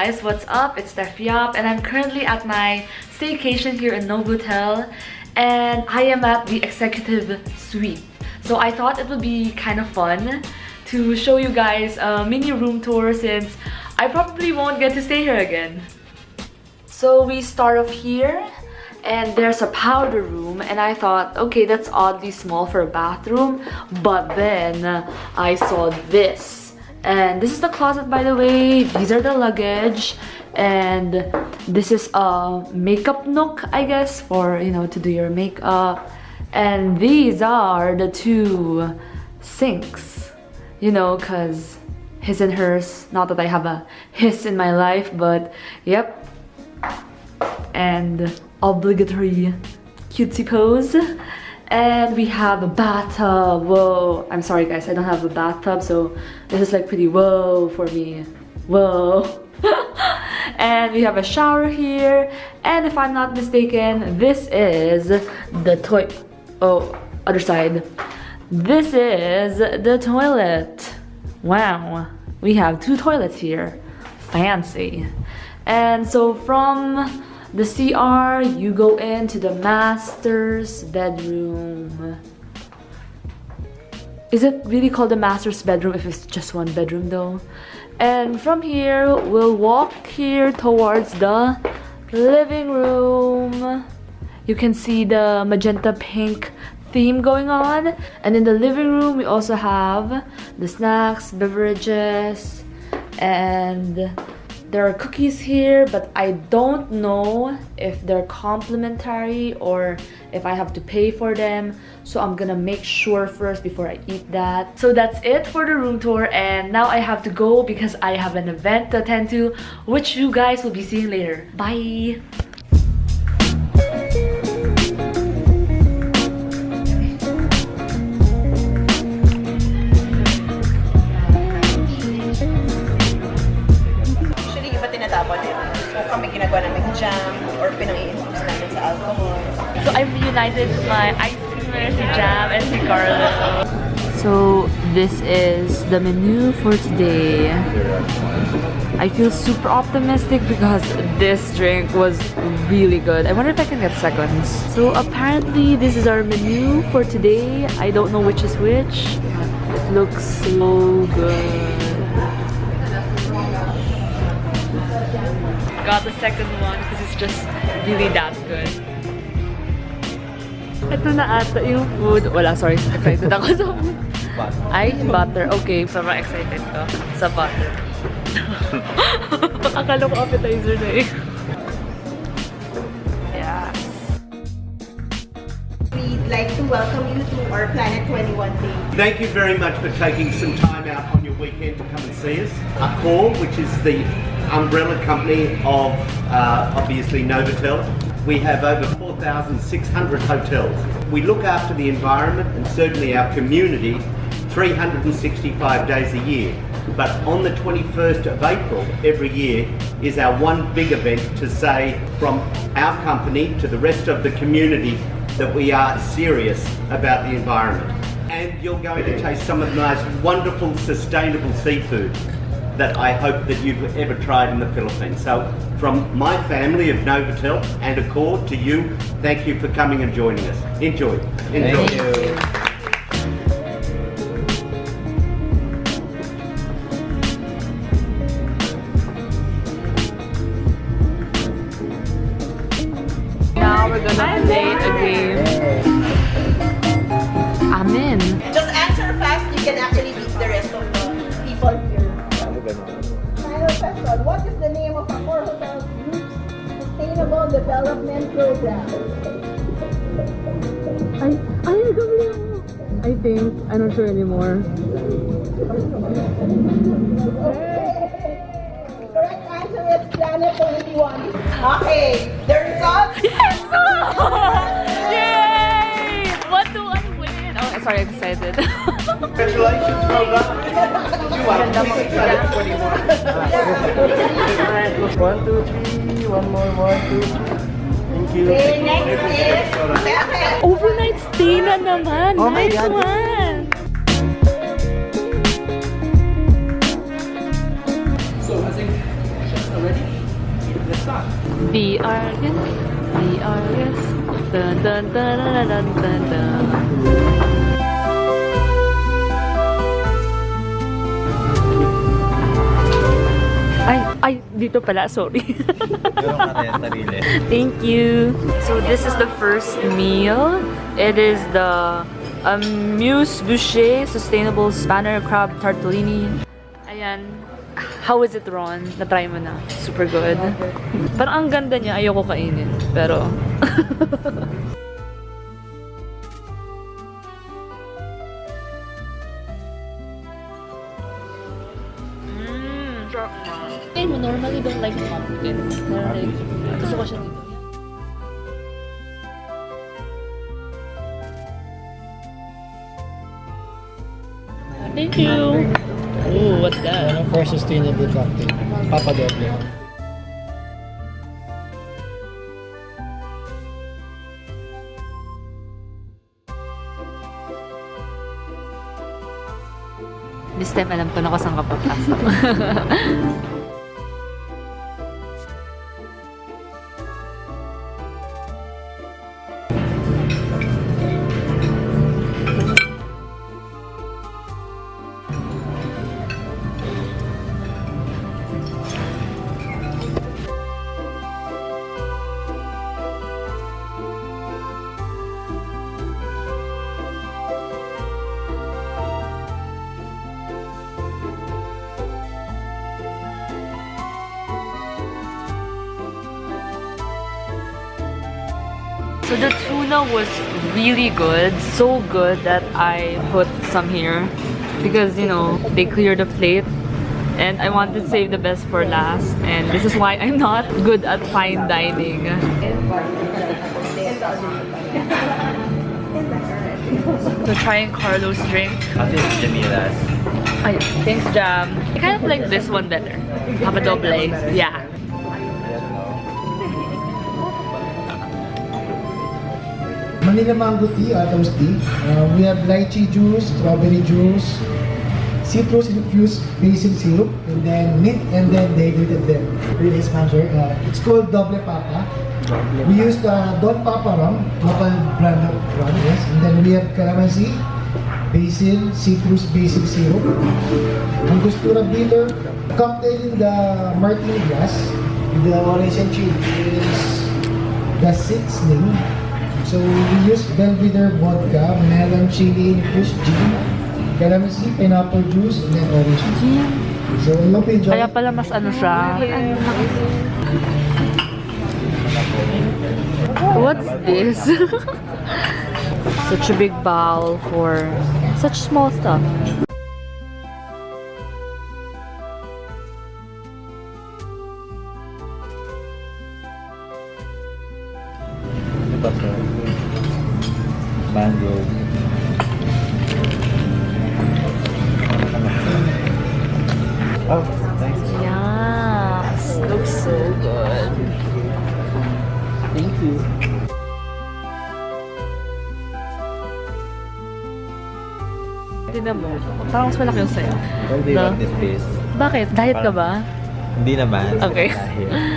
guys, what's up? It's Steph and I'm currently at my staycation here in Novotel, and I am at the executive suite. So I thought it would be kind of fun to show you guys a mini room tour since I probably won't get to stay here again. So we start off here, and there's a powder room, and I thought, okay, that's oddly small for a bathroom, but then I saw this. And this is the closet, by the way. These are the luggage, and this is a makeup nook, I guess, for, you know, to do your makeup. And these are the two sinks, you know, cause his and hers. Not that I have a his in my life, but yep. And obligatory cutesy pose. And we have a bathtub. Whoa, I'm sorry guys, I don't have a bathtub, so this is like pretty whoa for me. Whoa. And we have a shower here, and if I'm not mistaken, this is the toilet. Oh, other side. This is the toilet. Wow, we have two toilets here. Fancy. And so from the CR, you go into the master's bedroom. Is it really called the master's bedroom if it's just one bedroom though? And from here, we'll walk here towards the living room. You can see the magenta pink theme going on. And in the living room, we also have the snacks, beverages, and there are cookies here, but I don't know if they're complimentary or if I have to pay for them. So I'm gonna make sure first before I eat that. So that's it for the room tour, and now I have to go because I have an event to attend to, which you guys will be seeing later. Bye! Kami ginagawa namin jam or pinang-i-infuse namin sa alcohol. So I'm reunited with my ice creamer, si Jam, and si Carla. So this is the menu for today. I feel super optimistic because this drink was really good. I wonder if I can get seconds. So apparently this is our menu for today. I don't know which is which. It looks so good. Got the second one because it's just really that good. Ito na ata yung food. Wala, sorry. Excited ako sa food. Ay, butter. Okay, sobrang excited ko sa butter. Akala ko appetizer na eh. Yeah. We'd like to welcome you to our Planet 21 Day. Thank you very much for taking some time out on your weekend to come and see us. Accor, which is the umbrella company of obviously Novotel. We have over 4,600 hotels. We look after the environment and certainly our community 365 days a year. But on the 21st of April every year is our one big event to say from our company to the rest of the community that we are serious about the environment. And you're going to taste some of the most wonderful sustainable seafood that I hope that you've ever tried in the Philippines. So from my family of Novotel and Accor to you, thank you for coming and joining us. Enjoy. Enjoy. Thank you. Now we're gonna play a game. I'm in. Just answer fast, you can actually beat the rest of the people here. Final question, what is the name of Accor Hotel Group's Sustainable Development Program? I think. I'm not sure anymore. Correct answer is Planet 21. Okay, the results? Yes! Yay! What do I win? Oh, sorry, I'm excited. Congratulations, well done. You are Planet 21. 1, 2, 3. One more. 1, 2, 3. Thank you. Okay, next is Overnight stay na naman. Oh my nice God. one. So I think just already. VRS. Dun dun dun dun dun dun dun. Ay, dito pala, sorry. Thank you. So this is the first meal. It is the Muse Boucher Sustainable Spanner Crab Tortellini. Ayan. How is it, Ron? Na-try mo na. Super good. Parang ang ganda niya. Ayoko kainin. Pero... I normally don't like pumpkin. Pero like, gusto ko siya dito. Thank you! Ooh, what's that? First sustainable cocktail. Papa Doble. This time alam ko na kung saan ka papasok. So the tuna was really good, so good that I put some here because, you know, they cleared the plate and I wanted to save the best for last, and this is why I'm not good at fine dining. So trying Carlo's drink. I think Jamila's. Ay, thanks, Jam. I kind of like this one better. Papa Doble. Yeah. Manila mango tea, Adam's tea. We have lychee juice, strawberry juice, citrus infused basil syrup, and then mint, and then diluted them. Really sponsor. It's called Doble Papa. We use the Don Papa rum, local brand of rum, yes. And then we have calamansi, basil, citrus basil syrup, angostura bitter, cocktail in the martini glass. The orange and chili is the seasoning. So we use Belvedere vodka, melon chili infused gin, calamansi, pineapple juice, and then orange juice. So I hope you enjoy. Kaya pala mas ano siya. What's this? Such a big bowl for such small stuff. Mango. Oh, thanks. Yes, looks so good. Thank you. Tignan mo, parang mas malaki yung sa'yo. Why do you want this place? Bakit? Diet ka ba? Hindi naman. Okay.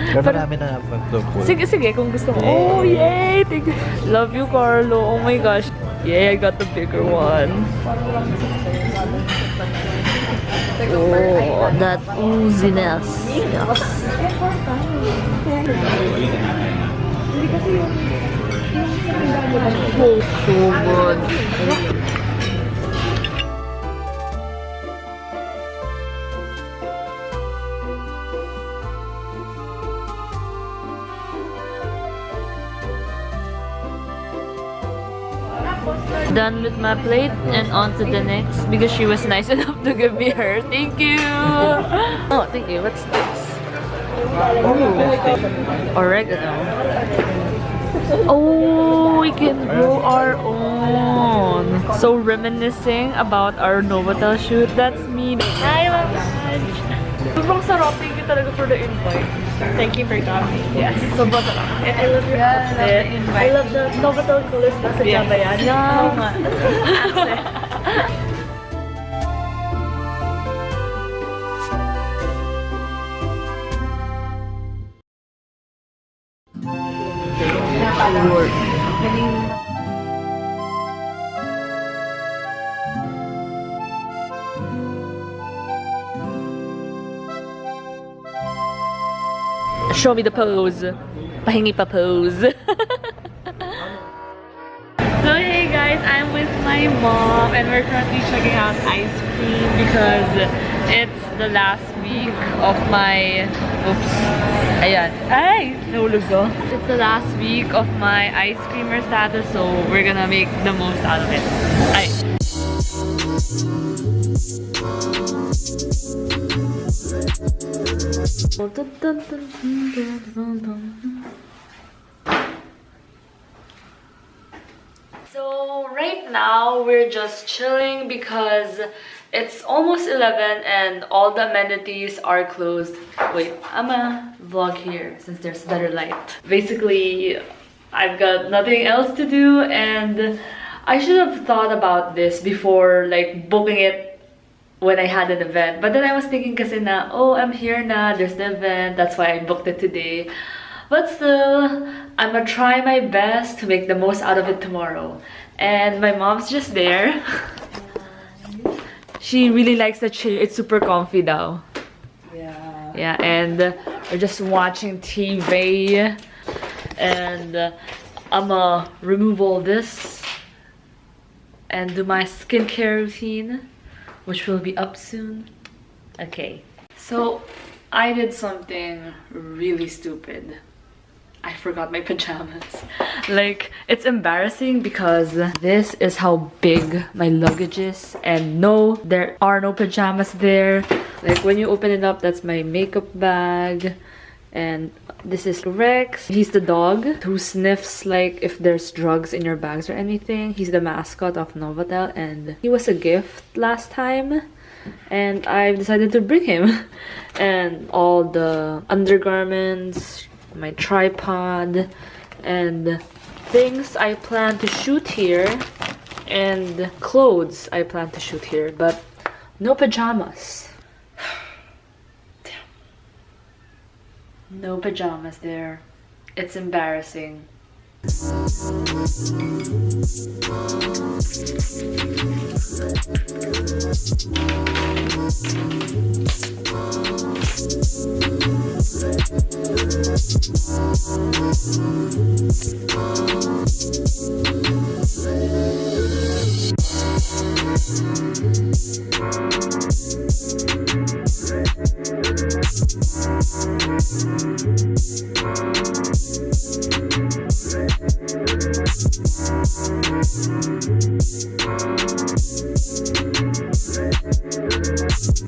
Pero marami na mag-food. Sige, kung gusto mo. Yay! Oh, yay! Thank you. Love you, Carlo. Oh my gosh. Yay, I got the bigger one. Oh, that ooziness. Yes. Oh, so good. Done with my plate and on to the next because she was nice enough to give me her. Thank you. Oh, thank you. What's this? Oh, oregano. Oh, we can grow our own. So reminiscing about our Novotel shoot. That's me. Hi, Mama. Sobrang sarap. Thank you talaga for the invite. Thank you for coming. Yes. Sobrang sarap. And I love your outfit. I love the Novotel colors na sa Java yan. Yeah. Show me the pose. Pahingi pa pose. So hey guys, I'm with my mom and we're currently checking out ice cream because it's the last week of my... Oops. Ayan. Ay! Nahulog ko. It's the last week of my ice creamer status, so we're gonna make the most out of it. Ay. So right now we're just chilling because it's almost 11 and all the amenities are closed. Wait, I'm gonna vlog here since there's better light. Basically, I've got nothing else to do and I should have thought about this before like booking it when I had an event. But then I was thinking kasi na, oh, I'm here na, there's the event, that's why I booked it today. But still, I'm gonna try my best to make the most out of it tomorrow. And my mom's just there. She really likes the chair. It's super comfy though. Yeah. Yeah, and we're just watching TV. And I'm gonna remove all this and do my skincare routine, which will be up soon. Okay. So, I did something really stupid. I forgot my pajamas. Like, it's embarrassing because this is how big my luggage is. And no, there are no pajamas there. Like, when you open it up, that's my makeup bag. And this is Rex. He's the dog who sniffs like if there's drugs in your bags or anything. He's the mascot of Novotel and he was a gift last time. And I've decided to bring him. And all the undergarments, my tripod, and things I plan to shoot here, and clothes I plan to shoot here, but no pajamas. Damn. No pajamas there. It's embarrassing.